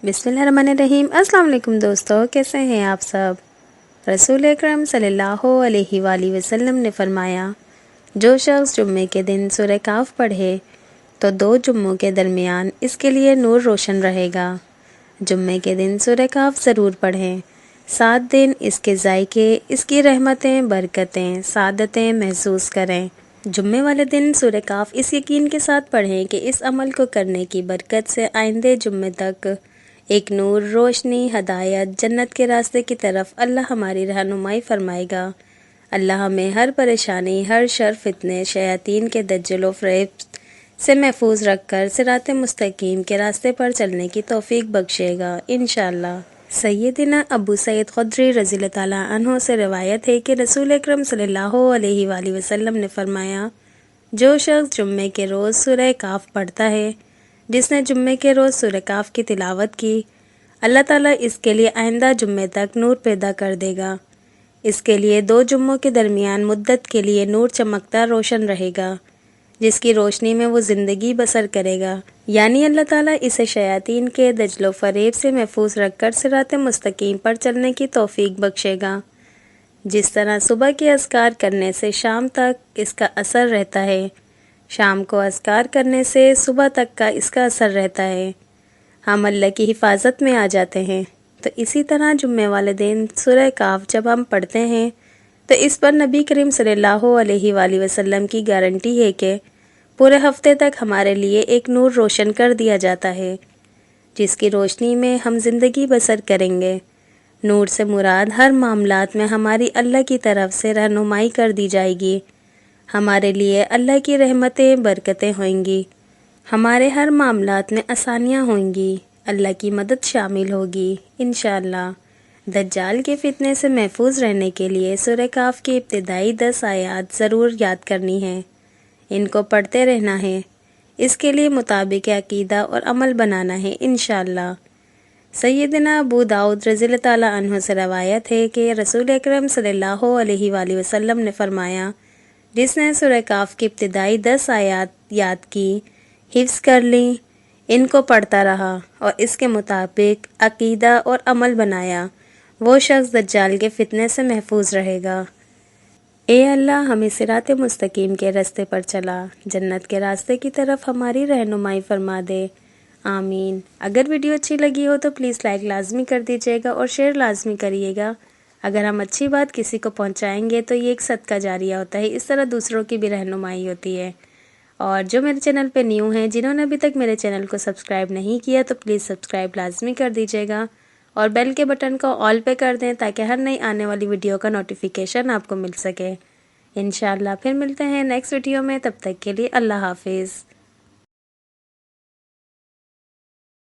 बिस्मिल्लाहिर्रहमानिर्रहीम। अस्सलाम वालेकुम दोस्तों, कैसे हैं आप सब। रसूल अकरम सल्लल्लाहु अलैहि वसल्लम ने फरमाया, जो शख्स जुम्मे के दिन सूरह काफ पढ़े तो 2 जुम्मों के दरमियान इसके लिए नूर रोशन रहेगा। जुम्मे के दिन सूरह काफ ज़रूर पढ़ें। 7 दिन इसके जायके, इसकी रहमतें, बरकतें, सादतें महसूस करें। जुम्मे वाले दिन सूरह काफ इस यकीन के साथ पढ़ें कि इस अमल को करने की बरकत से आइंदे जुम्मे तक एक नूर, रोशनी, हदायत, जन्नत के रास्ते की तरफ अल्लाह हमारी रहनुमाई फरमाएगा। अल्लाह हमें हर परेशानी, हर शर, फितने, शयातीन के दज्जल व फ़रेब से महफूज रखकर सिरात मुस्तकीम के रास्ते पर चलने की तौफीक बख्शेगा इंशाअल्लाह। सैयदना अबू सईद खुदरी रज़ियल्लाहु ताला अन्हु से रिवायत है कि रसूल अकरम सल्लल्लाहु अलैहि वसल्लम ने फरमाया, जो शख्स जुम्मे के रोज़ सूरह काफ पढ़ता है, जिसने जुम्मे के रोज़ सूरह काफ की तिलावत की, अल्लाह ताला इसके लिए आइंदा जुम्मे तक नूर पैदा कर देगा। इसके लिए 2 जुम्मों के दरमियान मुद्दत के लिए नूर चमकता रोशन रहेगा, जिसकी रोशनी में वो ज़िंदगी बसर करेगा। यानी अल्लाह ताला इसे शयातीन के दज्जल व फ़रेब से महफूज रखकर सिरात मुस्तकीम पर चलने की तौफीक बख्शेगा। जिस तरह सुबह के अज़कार करने से शाम तक इसका असर रहता है, शाम को अज़कार करने से सुबह तक का इसका असर रहता है, हम अल्लाह की हिफाजत में आ जाते हैं। तो इसी तरह जुम्मे वाले दिन सूरह काफ जब हम पढ़ते हैं तो इस पर नबी करीम सल्लल्लाहु अलैहि वसल्लम की गारंटी है कि पूरे हफ्ते तक हमारे लिए एक नूर रोशन कर दिया जाता है, जिसकी रोशनी में हम ज़िंदगी बसर करेंगे। नूर से मुराद हर मामलात में हमारी अल्लाह की तरफ से रहनुमाई कर दी जाएगी। हमारे लिए अल्लाह की रहमतें, बरकतें होंगी। हमारे हर मामलात में आसानियाँ होंगी। अल्लाह की मदद शामिल होगी इंशाअल्लाह। दज्जाल के फितने से महफूज रहने के लिए सूरह काफ की इब्तिदाई 10 आयात ज़रूर याद करनी है। इनको पढ़ते रहना है। इसके लिए मुताबिक अकीदा और अमल बनाना है इंशाअल्लाह। सैयदना अबू दाऊद रज़ियल्लाहु ताला अन्हु से रवायत है कि रसूल अकरम सल्लल्लाहु अलैहि वसल्लम ने फरमाया, जिसने सूरह काफ की इब्तिदाई 10 आयात याद की, हिफ्ज़ कर ली, इनको पढ़ता रहा और इसके मुताबिक अकीदा और अमल बनाया, वो शख्स दज्जाल के फितने से महफूज रहेगा। ए अल्लाह, हमें सिरात मुस्तकीम के रास्ते पर चला, जन्नत के रास्ते की तरफ हमारी रहनुमाई फरमा दे, आमीन। अगर वीडियो अच्छी लगी हो तो प्लीज़ लाइक लाजमी कर दीजिएगा और शेयर लाजमी करिएगा। अगर हम अच्छी बात किसी को पहुंचाएंगे तो ये एक सदका जारिया होता है, इस तरह दूसरों की भी रहनुमाई होती है। और जो मेरे चैनल पे न्यू हैं, जिन्होंने अभी तक मेरे चैनल को सब्सक्राइब नहीं किया तो प्लीज़ सब्सक्राइब लाजमी कर दीजिएगा और बेल के बटन को ऑल पे कर दें ताकि हर नई आने वाली वीडियो का नोटिफिकेशन आपको मिल सके। इंशाअल्लाह फिर मिलते हैं नेक्स्ट वीडियो में, तब तक के लिए अल्लाह हाफिज़।